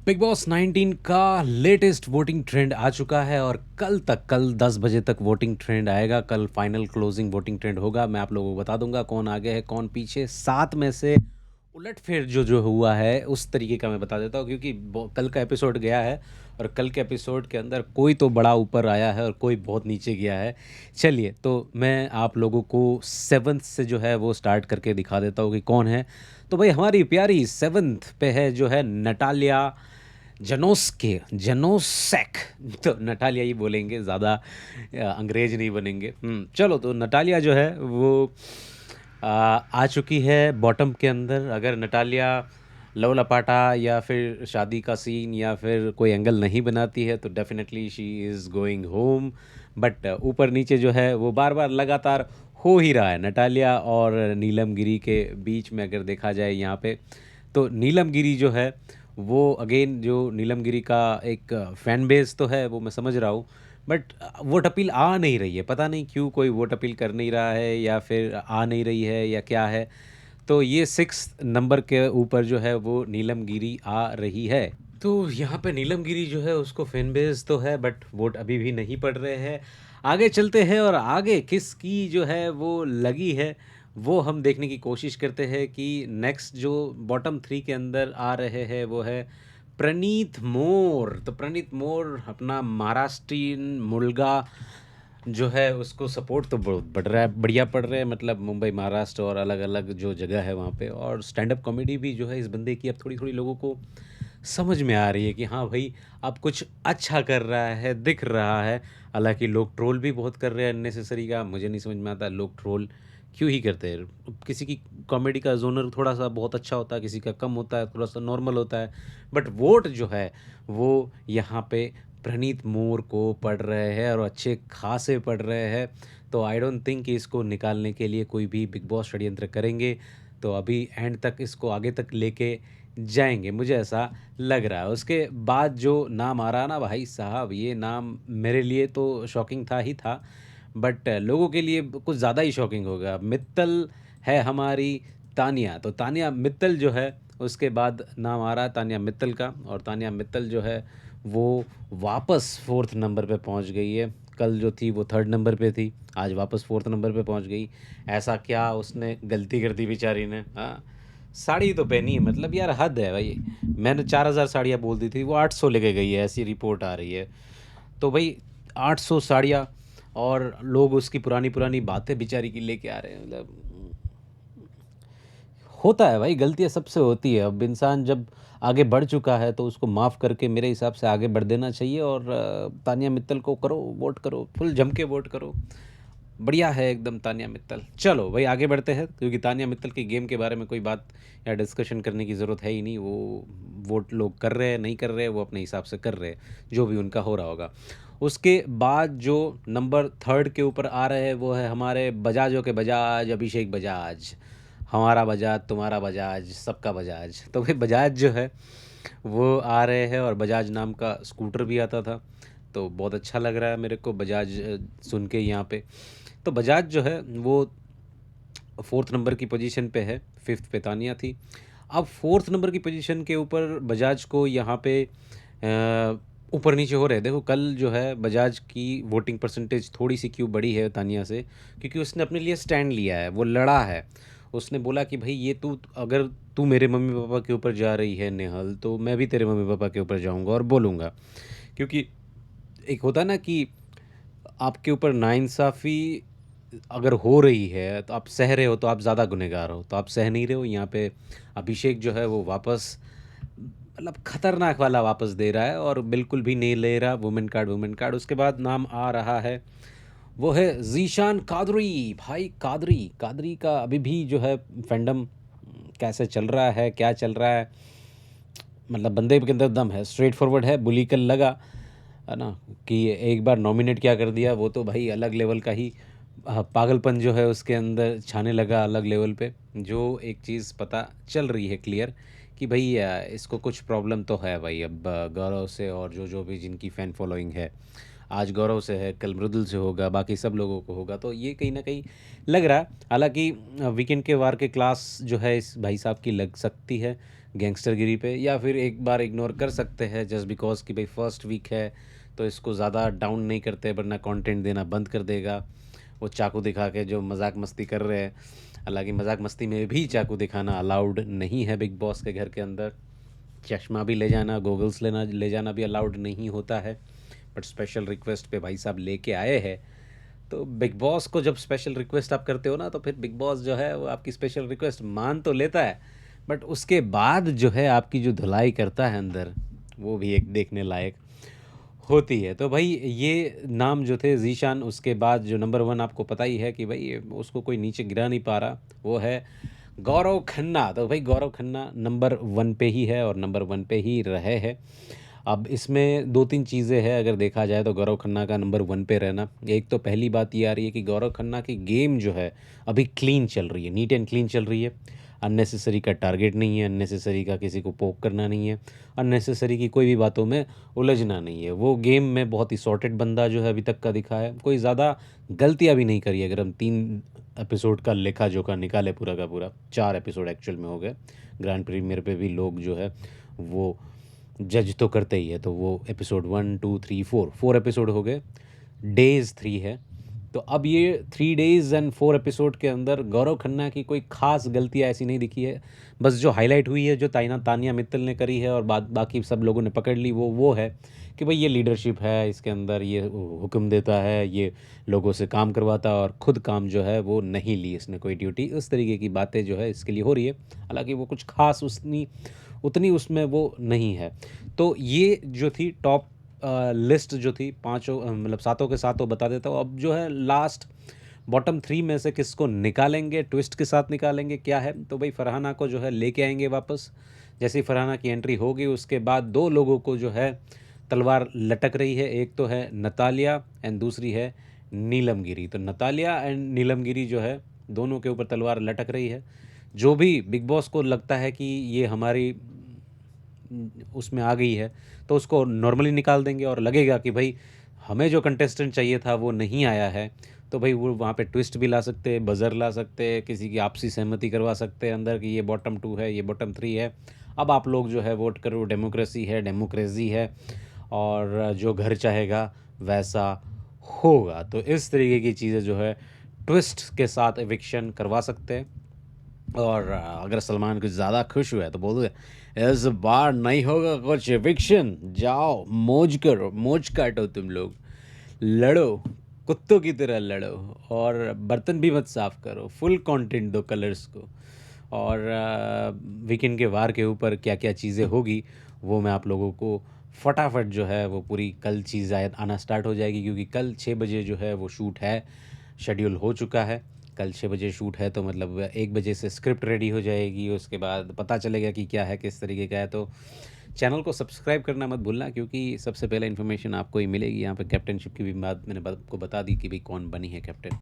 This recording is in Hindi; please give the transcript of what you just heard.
बिग बॉस 19 का लेटेस्ट वोटिंग ट्रेंड आ चुका है और कल 10 बजे तक वोटिंग ट्रेंड आएगा। कल फाइनल क्लोजिंग वोटिंग ट्रेंड होगा। मैं आप लोगों को बता दूंगा कौन आगे है कौन पीछे। 7 में से उलटफेर जो जो हुआ है उस तरीके का मैं बता देता हूँ, क्योंकि कल का एपिसोड गया है और कल के एपिसोड के अंदर कोई तो बड़ा ऊपर आया है और कोई बहुत नीचे गया है। चलिए, तो मैं आप लोगों को 7th से जो है वो स्टार्ट करके दिखा देता हूँ कि कौन है। तो भाई हमारी प्यारी 7th पे है जो है नटालिया जनोसेक। तो नटालिया ही बोलेंगे, ज़्यादा अंग्रेज नहीं बनेंगे। चलो, तो नटालिया जो है वो आ चुकी है बॉटम के अंदर। अगर नटालिया लव लपाटा या फिर शादी का सीन या फिर कोई एंगल नहीं बनाती है तो definitely she is going home. But ऊपर नीचे जो है वो बार बार लगातार हो ही रहा है नटालिया और नीलम गिरी के बीच में। अगर देखा जाए यहाँ पे तो नीलम गिरी जो है वो अगेन, जो नीलम गिरी का एक फैन बेस तो है वो मैं समझ रहा हूँ, बट वोट अपील आ नहीं रही है। पता नहीं क्यों कोई वोट अपील कर नहीं रहा है या फिर आ नहीं रही है या क्या है। तो ये 6 नंबर के ऊपर जो है वो नीलम गिरी आ रही है। तो यहाँ पे नीलम गिरी जो है उसको फैन बेस तो है, बट वोट अभी भी नहीं पड़ रहे हैं। आगे चलते हैं और आगे किसकी जो है वो लगी है वो हम देखने की कोशिश करते हैं कि नेक्स्ट जो बॉटम 3 के अंदर आ रहे हैं वो है प्रणीत मोर। तो प्रणीत मोर अपना महाराष्ट्रियन मुलगा जो है उसको सपोर्ट तो बहुत बढ़ रहा है, बढ़िया पड़ रहा है। मतलब मुंबई, महाराष्ट्र और अलग अलग जो जगह है वहाँ पे। और स्टैंड अप कॉमेडी भी जो है इस बंदे की अब थोड़ी थोड़ी लोगों को समझ में आ रही है कि हाँ भाई, अब कुछ अच्छा कर रहा है, दिख रहा है। हालांकि लोग ट्रोल भी बहुत कर रहे हैं अननेसेसरी का। मुझे नहीं समझ में आता लोग ट्रोल क्यों ही करते हैं। किसी की कॉमेडी का जोनर थोड़ा सा बहुत अच्छा होता है, किसी का कम होता है, थोड़ा सा नॉर्मल होता है। बट वोट जो है वो यहाँ पे प्रणीत मोर को पढ़ रहे हैं और अच्छे खासे पढ़ रहे हैं। तो आई डोंट थिंक कि इसको निकालने के लिए कोई भी बिग बॉस षड्यंत्र करेंगे। तो अभी एंड तक इसको आगे तक लेके जाएंगे, मुझे ऐसा लग रहा है। उसके बाद जो नाम आ रहा ना भाई साहब, ये नाम मेरे लिए तो शॉकिंग था ही था, बट लोगों के लिए कुछ ज़्यादा ही शॉकिंग होगा। मित्तल है हमारी तानिया। तो तानिया मित्तल जो है उसके बाद नाम आ रहा है तानिया मित्तल का। और तानिया मित्तल जो है वो वापस 4th नंबर पे पहुंच गई है। कल जो थी वो 3rd नंबर पे थी, आज वापस 4th नंबर पे पहुंच गई। ऐसा क्या उसने गलती कर दी बेचारी ने? हाँ, साड़ी तो पहनी है, मतलब यार हद है भाई। मैंने 4,000 साड़ियाँ बोल दी थी, वो 800 लेके गई है, ऐसी रिपोर्ट आ रही है। तो भाई 800 साड़ियाँ और लोग उसकी पुरानी पुरानी बातें बेचारी की लेके आ रहे हैं। मतलब होता है भाई, गलतियाँ सबसे होती है। अब इंसान जब आगे बढ़ चुका है तो उसको माफ़ करके मेरे हिसाब से आगे बढ़ देना चाहिए। और तानिया मित्तल को करो, वोट करो, फुल जम के वोट करो। बढ़िया है एकदम तानिया मित्तल। चलो भाई आगे बढ़ते हैं, क्योंकि तानिया मित्तल की गेम के बारे में कोई बात या डिस्कशन करने की ज़रूरत है ही नहीं। वो वोट लोग कर रहे हैं नहीं कर रहे हैं वो अपने हिसाब से कर रहे हैं, जो भी उनका हो रहा होगा। उसके बाद जो नंबर 3rd के ऊपर आ रहे हैं वो है हमारे बजाजों के बजाज, अभिषेक बजाज। हमारा बजाज, तुम्हारा बजाज, सबका बजाज। तो भाई बजाज जो है वो आ रहे हैं और बजाज नाम का स्कूटर भी आता था। तो बहुत अच्छा लग रहा है मेरे को बजाज सुन के यहाँ पे। तो बजाज जो है वो 4th नंबर की पोजीशन पे है, 5th पे तानिया थी। अब 4th नंबर की पोजीशन के ऊपर बजाज को यहाँ पे ऊपर नीचे हो रहे हैं। देखो कल जो है बजाज की वोटिंग परसेंटेज थोड़ी सी क्यों बढ़ी है तानिया से, क्योंकि उसने अपने लिए स्टैंड लिया है, वो लड़ा है। उसने बोला कि भाई ये तू, अगर तू मेरे मम्मी पापा के ऊपर जा रही है नेहल, तो मैं भी तेरे मम्मी पापा के ऊपर जाऊंगा और बोलूँगा। क्योंकि एक होता है ना कि आपके ऊपर नाइंसाफ़ी अगर हो रही है तो आप सह रहे हो तो आप ज़्यादा गुनहगार हो, तो आप सह नहीं रहे हो। यहाँ पे अभिषेक जो है वो वापस, मतलब खतरनाक वाला वापस दे रहा है और बिल्कुल भी नहीं ले रहा वुमेन कार्ड, वुमेन कार्ड। उसके बाद नाम आ रहा है वो है जीशान कादरी। भाई कादरी, कादरी का अभी भी जो है फैंडम कैसे चल रहा है, क्या चल रहा है? मतलब बंदे के अंदर दम है, स्ट्रेट फॉरवर्ड है, बुली कल लगा है ना। कि एक बार नॉमिनेट क्या कर दिया, वो तो भाई अलग लेवल का ही पागलपन जो है उसके अंदर छाने लगा अलग लेवल पे। जो एक चीज़ पता चल रही है क्लियर कि भाई इसको कुछ प्रॉब्लम तो है भाई। अब गौरव से और जो जो भी जिनकी फ़ैन फॉलोइंग है, आज गौरव से है, कल मृदुल से होगा, बाकी सब लोगों को होगा। तो ये कहीं ना कहीं लग रहा है। हालांकि वीकेंड के वार के क्लास जो है इस भाई साहब की लग सकती है, गैंगस्टरगिरी पे, या फिर एक बार इग्नोर कर सकते हैं जस्ट बिकॉज़ कि भाई फर्स्ट वीक है, तो इसको ज़्यादा डाउन नहीं करते वरना कंटेंट देना बंद कर देगा। वो चाकू दिखा के जो मजाक मस्ती कर रहे हैं, हालांकि मजाक मस्ती में भी चाकू दिखाना अलाउड नहीं है बिग बॉस के घर के अंदर। चश्मा भी ले जाना, गोगल्स ले जाना भी अलाउड नहीं होता है। बट स्पेशल रिक्वेस्ट पे भाई साहब लेके आए हैं, तो बिग बॉस को जब स्पेशल रिक्वेस्ट आप करते हो ना, तो फिर बिग बॉस जो है वो आपकी स्पेशल रिक्वेस्ट मान तो लेता है, बट उसके बाद जो है आपकी जो धुलाई करता है अंदर, वो भी एक देखने लायक होती है। तो भाई ये नाम जो थे ज़ीशान, उसके बाद जो नंबर 1 आपको पता ही है कि भाई उसको कोई नीचे गिरा नहीं पा रहा, वो है गौरव खन्ना। तो भाई गौरव खन्ना नंबर 1 पे ही है और नंबर 1 पे ही रहे हैं। अब इसमें 2-3 चीज़ें हैं अगर देखा जाए तो गौरव खन्ना का नंबर 1 पे रहना। एक तो पहली बात ये आ रही है कि गौरव खन्ना की गेम जो है अभी क्लीन चल रही है, नीट एंड क्लीन चल रही है। अननेसेसरी का टारगेट नहीं है, अननेसेसरी का किसी को पोक करना नहीं है, अननेसेसरी की कोई भी बातों में उलझना नहीं है। वो गेम में बहुत ही सॉर्टेड बंदा जो है अभी तक का दिखा है, कोई ज़्यादा गलतियाँ भी नहीं करी। अगर हम 3 एपिसोड का लेखा जोखा निकाले पूरा का पूरा, 4 एपिसोड एक्चुअल में हो गए, ग्रैंड प्रीमियर पे भी लोग जो है वो जज तो करते ही है, तो वो एपिसोड 1 2 3 4 एपिसोड हो गए, डेज़ 3 है। तो अब ये 3 डेज़ एंड 4 एपिसोड के अंदर गौरव खन्ना की कोई ख़ास गलतियाँ ऐसी नहीं दिखी है। बस जो हाईलाइट हुई है, जो तानिया मित्तल ने करी है और बाकी सब लोगों ने पकड़ ली, वो है कि भाई ये लीडरशिप है इसके अंदर, ये हुक्म देता है, ये लोगों से काम करवाता है और खुद काम जो है वो नहीं ली इसने कोई ड्यूटी। उस तरीके की बातें जो है इसके लिए हो रही है, हालाँकि वो कुछ ख़ास उतनी उसमें वो नहीं है। तो ये जो थी टॉप लिस्ट जो थी पाँचों, मतलब सातों के सातों बता देता हूँ। अब जो है लास्ट बॉटम 3 में से किसको निकालेंगे, ट्विस्ट के साथ निकालेंगे क्या है, तो भाई फरहाना को जो है लेके आएंगे वापस। जैसे ही फरहाना की एंट्री होगी उसके बाद 2 लोगों को जो है तलवार लटक रही है। एक तो है नतालिया एंड दूसरी है नीलम गिरी। तो नतालिया एंड नीलम गिरी जो है दोनों के ऊपर तलवार लटक रही है। जो भी बिग बॉस को लगता है कि ये हमारी उसमें आ गई है, तो उसको नॉर्मली निकाल देंगे और लगेगा कि भाई हमें जो कंटेस्टेंट चाहिए था वो नहीं आया है, तो भाई वो वहाँ पे ट्विस्ट भी ला सकते हैं, बज़र ला सकते हैं, किसी की आपसी सहमति करवा सकते हैं अंदर कि ये बॉटम 2 है, ये बॉटम 3 है। अब आप लोग जो है वोट करो, डेमोक्रेसी है और जो घर चाहेगा वैसा होगा। तो इस तरीके की चीज़ें जो है ट्विस्ट के साथ एविक्शन करवा सकते हैं। और अगर सलमान कुछ ज़्यादा खुश हुआ है तो बोल दे इस बार नहीं होगा कुछ एविक्शन, जाओ मौज करो, मौज काटो, तुम लोग लड़ो, कुत्तों की तरह लड़ो और बर्तन भी मत साफ़ करो, फुल कंटेंट दो कलर्स को। और वीकेंड के वार के ऊपर क्या क्या चीज़ें होगी वो मैं आप लोगों को फटाफट जो है वो पूरी कल चीज़ आना स्टार्ट हो जाएगी, क्योंकि कल 6 बजे जो है वो शूट है, शेड्यूल हो चुका है। कल 6 बजे शूट है, तो मतलब 1 बजे से स्क्रिप्ट रेडी हो जाएगी, उसके बाद पता चलेगा कि क्या है, किस तरीके का है। तो चैनल को सब्सक्राइब करना मत भूलना, क्योंकि सबसे पहले इन्फॉर्मेशन आपको ही मिलेगी। यहाँ पे कैप्टनशिप की भी बात मैंने आपको बता दी कि भाई कौन बनी है कैप्टन।